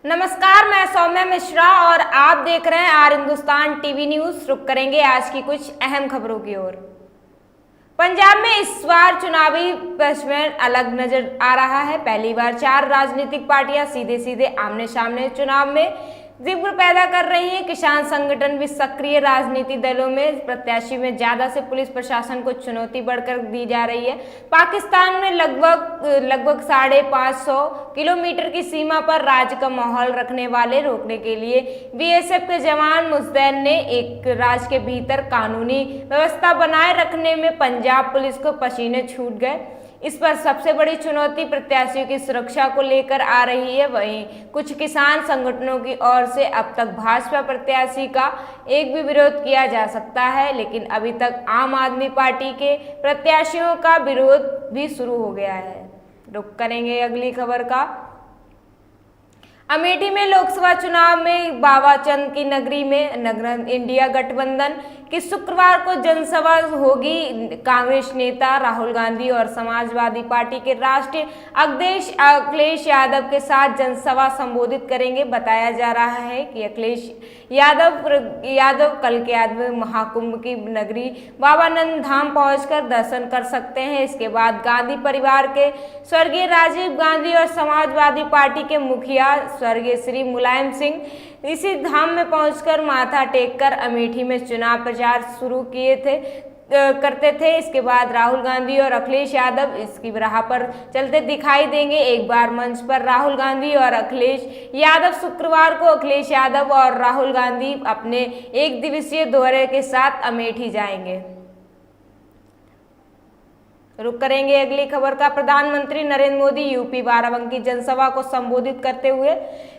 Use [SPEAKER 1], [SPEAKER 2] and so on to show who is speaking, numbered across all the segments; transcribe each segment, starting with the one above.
[SPEAKER 1] नमस्कार, मैं सौम्या मिश्रा और आप देख रहे हैं आर हिंदुस्तान टीवी न्यूज। रुक करेंगे आज की कुछ अहम खबरों की ओर। पंजाब में इस बार चुनावी पक्षमें अलग नजर आ रहा है। पहली बार 4 राजनीतिक पार्टियां सीधे सीधे आमने सामने चुनाव में जिक्र पैदा कर रही हैं। किसान संगठन भी सक्रिय, राजनीतिक दलों में प्रत्याशी में ज्यादा से पुलिस प्रशासन को चुनौती बढ़कर दी जा रही है। पाकिस्तान में लगभग 550 किलोमीटर की सीमा पर राज्य का माहौल रखने वाले रोकने के लिए बीएसएफ के जवान मुस्तैद ने एक राज्य के भीतर कानूनी व्यवस्था बनाए रखने में पंजाब पुलिस को पसीने छूट गए। इस पर सबसे बड़ी चुनौती प्रत्याशियों की सुरक्षा को लेकर आ रही है। वहीं कुछ किसान संगठनों की ओर से अब तक भाजपा प्रत्याशी का एक भी विरोध किया जा सकता है, लेकिन अभी तक आम आदमी पार्टी के प्रत्याशियों का विरोध भी शुरू हो गया है। रुक करेंगे अगली खबर का। अमेठी में लोकसभा चुनाव में बाबाचंद की नगरी में इंडिया गठबंधन की शुक्रवार को जनसभा होगी। कांग्रेस नेता राहुल गांधी और समाजवादी पार्टी के राष्ट्रीय अध्यक्ष अखिलेश यादव के साथ जनसभा संबोधित करेंगे। बताया जा रहा है कि अखिलेश यादव कल के आदमी महाकुंभ की नगरी बाबानंद धाम पहुंचकर दर्शन कर सकते हैं। इसके बाद गांधी परिवार के स्वर्गीय राजीव गांधी और समाजवादी पार्टी के मुखिया स्वर्गीय श्री मुलायम सिंह इसी धाम में पहुंचकर माथा टेककर अमेठी में चुनाव प्रचार शुरू करते थे। इसके बाद राहुल गांधी और अखिलेश यादव इसकी राह पर चलते दिखाई देंगे। एक बार मंच पर राहुल गांधी और अखिलेश यादव शुक्रवार को अखिलेश यादव और राहुल गांधी अपने एक दिवसीय दौरे के साथ अमेठी जाएंगे। रुक करेंगे अगली खबर का। प्रधानमंत्री नरेंद्र मोदी यूपी बाराबंकी जनसभा को संबोधित करते हुए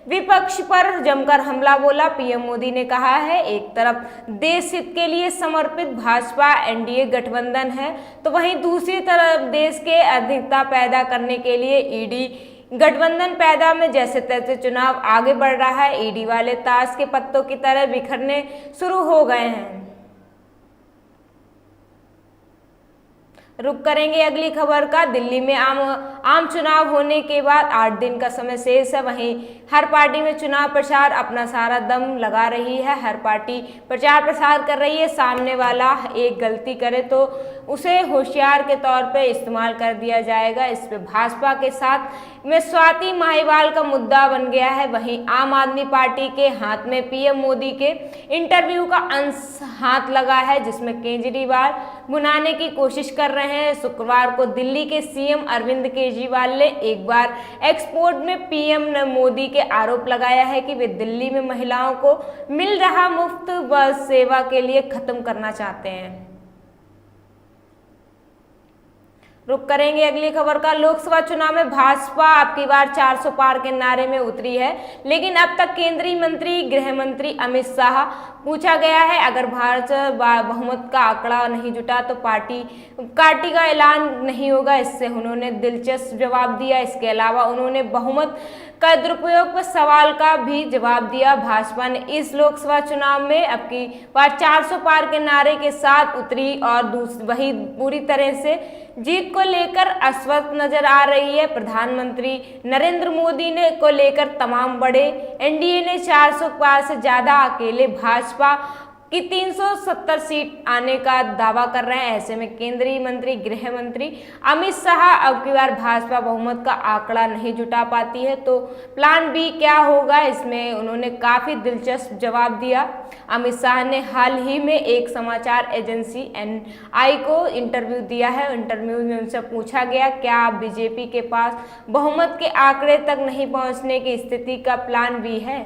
[SPEAKER 1] विपक्ष पर जमकर हमला बोला। पीएम मोदी ने कहा है, एक तरफ देश हित के लिए समर्पित भाजपा एनडीए गठबंधन है, तो वहीं दूसरी तरफ देश के अधिकता पैदा करने के लिए ईडी गठबंधन पैदा में जैसे तैसे चुनाव आगे बढ़ रहा है। ईडी वाले ताश के पत्तों की तरह बिखरने शुरू हो गए हैं। रुक करेंगे अगली खबर का। दिल्ली में आम चुनाव होने के बाद 8 दिन का समय शेष है। वहीं हर पार्टी में चुनाव प्रचार अपना सारा दम लगा रही है। हर पार्टी प्रचार प्रसार कर रही है। सामने वाला एक गलती करे तो उसे होशियार के तौर पे इस्तेमाल कर दिया जाएगा। इस पे भाजपा के साथ में स्वाति माहिवाल का मुद्दा बन गया है। वहीं आम आदमी पार्टी के हाथ में पीएम मोदी के इंटरव्यू का अंश हाथ लगा है, जिसमें केजरीवाल भुनाने की कोशिश कर रहे हैं। शुक्रवार को दिल्ली के सीएम अरविंद केजरीवाल ने एक बार एक्सपोर्ट में पीएम मोदी के आरोप लगाया है कि वे दिल्ली में महिलाओं को मिल रहा मुफ्त बस सेवा के लिए खत्म करना चाहते हैं। रुक करेंगे अगली खबर का। लोकसभा चुनाव में भाजपा अब की बार 400 पार के नारे में उतरी है, लेकिन अब तक केंद्रीय मंत्री गृह मंत्री अमित शाह पूछा गया है, अगर भाजपा बहुमत का आंकड़ा नहीं जुटा तो पार्टी का ऐलान नहीं होगा। इससे उन्होंने दिलचस्प जवाब दिया। इसके अलावा उन्होंने बहुमत का दुरुपयोग पर सवाल का भी जवाब दिया। भाजपा ने इस लोकसभा चुनाव में अब की बार 400 पार के नारे के साथ उतरी और वही पूरी तरह से जीत को लेकर अस्वस्थ नजर आ रही है। प्रधानमंत्री नरेंद्र मोदी ने को लेकर तमाम बड़े एनडीए ने 400 पार से ज्यादा अकेले भाजपा की 370 सीट आने का दावा कर रहे हैं। ऐसे में केंद्रीय मंत्री गृह मंत्री अमित शाह अब की बार भाजपा बहुमत का आंकड़ा नहीं जुटा पाती है तो प्लान बी क्या होगा, इसमें उन्होंने काफी दिलचस्प जवाब दिया। अमित शाह ने हाल ही में एक समाचार एजेंसी एनआई को इंटरव्यू दिया है। इंटरव्यू में उनसे पूछा गया, क्या आप बीजेपी के पास बहुमत के आंकड़े तक नहीं पहुंचने की स्थिति का प्लान बी है?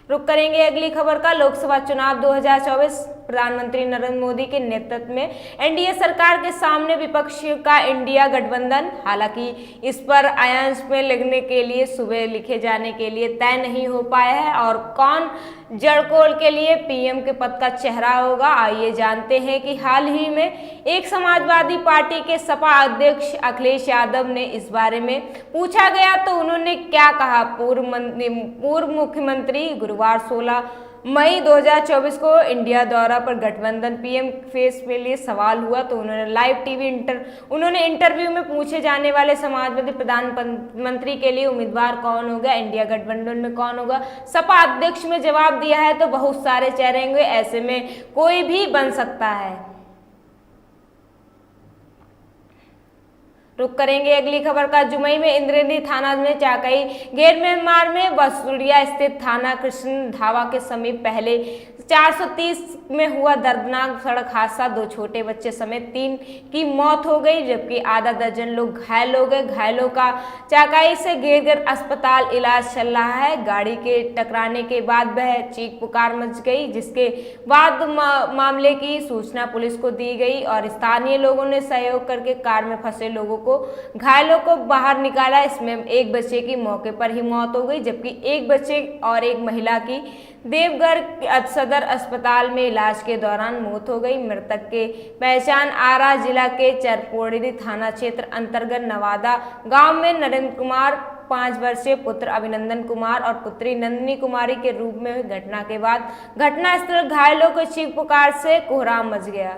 [SPEAKER 1] रुक करेंगे अगली खबर का। लोकसभा चुनाव 2024 प्रधानमंत्री नरेंद्र मोदी के नेतृत्व में एनडीए सरकार के सामने विपक्ष का इंडिया गठबंधन, हालांकि इस पर अलायंस में लगने के लिए सुबह लिखे जाने के लिए तय नहीं हो पाया है और कौन जड़कोल के लिए पीएम के पद का चेहरा होगा। आइए जानते हैं कि हाल ही में एक समाजवादी पार्टी के सपा अध्यक्ष अखिलेश यादव ने इस बारे में पूछा गया तो उन्होंने क्या कहा। पूर्व मुख्यमंत्री गुरुवार 16 मई 2024 को इंडिया दौरा पर गठबंधन पीएम फेस के लिए सवाल हुआ तो उन्होंने इंटरव्यू में पूछे जाने वाले समाजवादी प्रधानमंत्री के लिए उम्मीदवार कौन होगा, इंडिया गठबंधन में कौन होगा, सपा अध्यक्ष में जवाब दिया है तो बहुत सारे चेहरे होंगे, ऐसे में कोई भी बन सकता है। रुक करेंगे अगली खबर का। जुमई में इंद्रेणी थाना में चाकई घेरमेमार में बसुड़िया स्थित थाना कृष्ण ढाबा के समीप पहले 430 में हुआ दर्दनाक सड़क हादसा, 2 छोटे बच्चे समेत 3 की मौत हो गई जबकि आधा दर्जन लोग घायल हो गए। घायलों का चाकई से घेरकर अस्पताल इलाज चल रहा है। गाड़ी के टकराने के बाद वह चीख पुकार मच गई, जिसके बाद मामले की सूचना पुलिस को दी गई और स्थानीय लोगों ने सहयोग करके कार में फंसे घायलों को बाहर निकाला। इसमें एक बच्चे की मौके पर ही मौत हो गई जबकि एक बच्चे और एक महिला की देवघर सदर अस्पताल में इलाज के दौरान मौत हो गई। मृतक के पहचान आरा जिला के चरपोड़ी थाना क्षेत्र अंतर्गत नवादा गांव में नरेंद्र कुमार, 5 वर्षीय पुत्र अभिनंदन कुमार और पुत्री नंदिनी कुमारी के रूप में हुई। घटना के बाद घटनास्थल घायलों को चीख पुकार से कोहराम मच गया।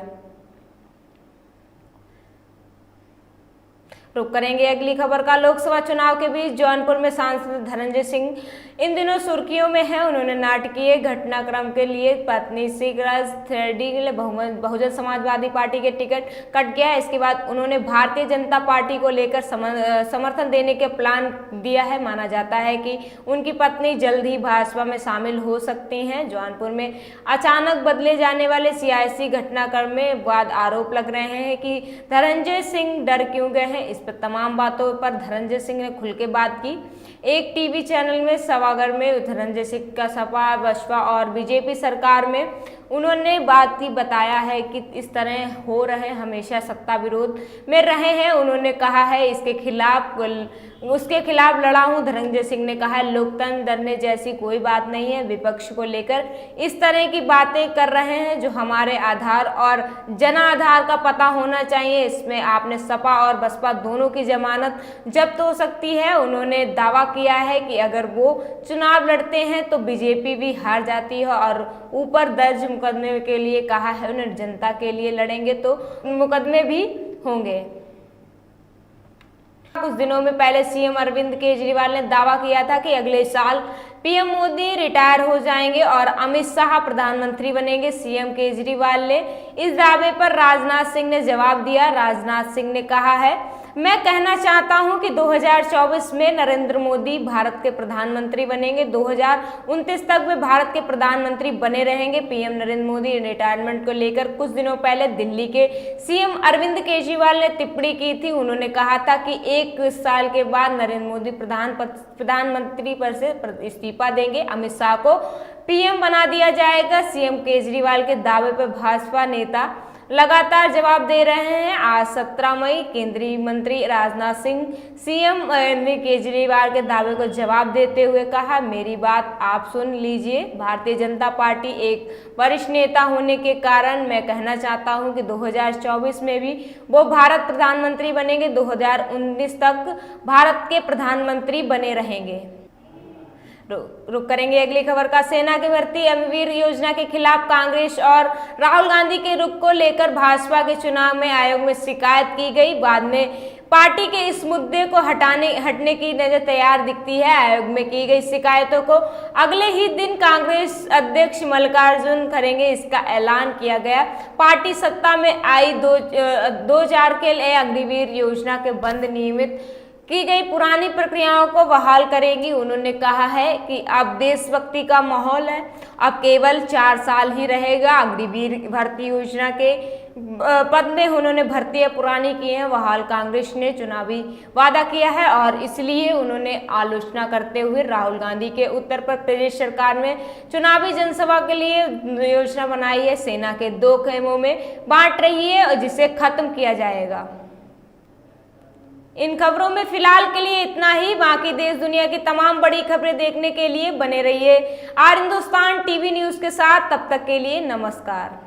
[SPEAKER 1] रुक करेंगे अगली खबर का। लोकसभा चुनाव के बीच जौनपुर में सांसद धनंजय सिंह इन दिनों सुर्खियों में है। उन्होंने नाटकीय घटनाक्रम के लिए पत्नी सिगराज थ्रेडी के लिए बहुजन समाजवादी पार्टी के टिकट कट गया है। इसके बाद उन्होंने भारतीय जनता पार्टी को लेकर समर्थन देने के प्लान दिया है। माना जाता है कि उनकी पत्नी जल्द ही भाजपा में शामिल हो सकती हैं। जौनपुर में अचानक बदले जाने वाले सियासी घटनाक्रम में बाद आरोप लग रहे हैं कि धनंजय सिंह डर क्यों गए हैं। इस पर तमाम बातों पर धनंजय सिंह ने खुल के बात की। एक टीवी चैनल में सभागार में धनंजय सिंह का सपा, बसपा और बीजेपी सरकार में उन्होंने बात ही बताया है कि इस तरह हो रहे हमेशा सत्ता विरोध में रहे हैं। उन्होंने कहा है उसके खिलाफ लड़ा हूं। धनंजय सिंह ने कहा है लोकतंत्र डरने जैसी कोई बात नहीं है। विपक्ष को लेकर इस तरह की बातें कर रहे हैं जो हमारे आधार और जनाधार का पता होना चाहिए। इसमें आपने सपा और बसपा दोनों की जमानत जब्त हो सकती है। उन्होंने दावा किया है कि अगर वो चुनाव लड़ते हैं तो बीजेपी भी हार जाती है और ऊपर दर्ज मुकदमे के लिए कहा है उन्हें जनता के लिए लड़ेंगे तो मुकदमे भी होंगे। कुछ दिनों में पहले सीएम अरविंद केजरीवाल ने दावा किया था कि अगले साल पीएम मोदी रिटायर हो जाएंगे और अमित शाह प्रधानमंत्री बनेंगे। सीएम केजरीवाल ने इस दावे पर राजनाथ सिंह ने जवाब दिया। राजनाथ सिंह ने कहा है, मैं कहना चाहता हूं कि 2024 में नरेंद्र मोदी भारत के प्रधानमंत्री बनेंगे। 2029 तक वे भारत के प्रधानमंत्री बने रहेंगे। पीएम नरेंद्र मोदी रिटायरमेंट को लेकर कुछ दिनों पहले दिल्ली के सीएम अरविंद केजरीवाल ने टिप्पणी की थी। उन्होंने कहा था कि 1 साल के बाद नरेंद्र मोदी प्रधानमंत्री पद से इस्तीफा देंगे, अमित शाह को पीएम बना दिया जाएगा। सीएम केजरीवाल के दावे पर भाजपा नेता लगातार जवाब दे रहे हैं। आज 17 मई केंद्रीय मंत्री राजनाथ सिंह सीएम केजरीवाल के दावे को जवाब देते हुए कहा, मेरी बात आप सुन लीजिए। भारतीय जनता पार्टी एक वरिष्ठ नेता होने के कारण मैं कहना चाहता हूं कि 2024 में भी वो भारत प्रधानमंत्री बनेंगे। 2019 तक भारत के प्रधानमंत्री बने रहेंगे। रुक करेंगे अगली खबर का। सेना की भर्ती अग्निवीर योजना के खिलाफ कांग्रेस और राहुल गांधी के रुख को लेकर भाजपा के चुनाव में आयोग में शिकायत की गई। बाद में पार्टी के इस मुद्दे को हटने की नजर तैयार दिखती है। आयोग में की गई शिकायतों को अगले ही दिन कांग्रेस अध्यक्ष मल्लिकार्जुन खड़गे इसका ऐलान किया गया। पार्टी सत्ता में आई 2004 के लिए अग्निवीर योजना के बंद नियमित की गई पुरानी प्रक्रियाओं को बहाल करेगी। उन्होंने कहा है कि अब देशभक्ति का माहौल है, अब केवल 4 साल ही रहेगा। अग्निवीर भर्ती योजना के पद में उन्होंने भर्तियां पुरानी की हैं, बहाल कांग्रेस ने चुनावी वादा किया है और इसलिए उन्होंने आलोचना करते हुए राहुल गांधी के उत्तर प्रदेश सरकार में चुनावी जनसभा के लिए योजना बनाई है। सेना के 2 खेमों में बांट रही है जिसे खत्म किया जाएगा। इन खबरों में फिलहाल के लिए इतना ही। बाकी देश दुनिया की तमाम बड़ी खबरें देखने के लिए बने रहिए आर हिंदुस्तान टीवी न्यूज के साथ। तब तक के लिए नमस्कार।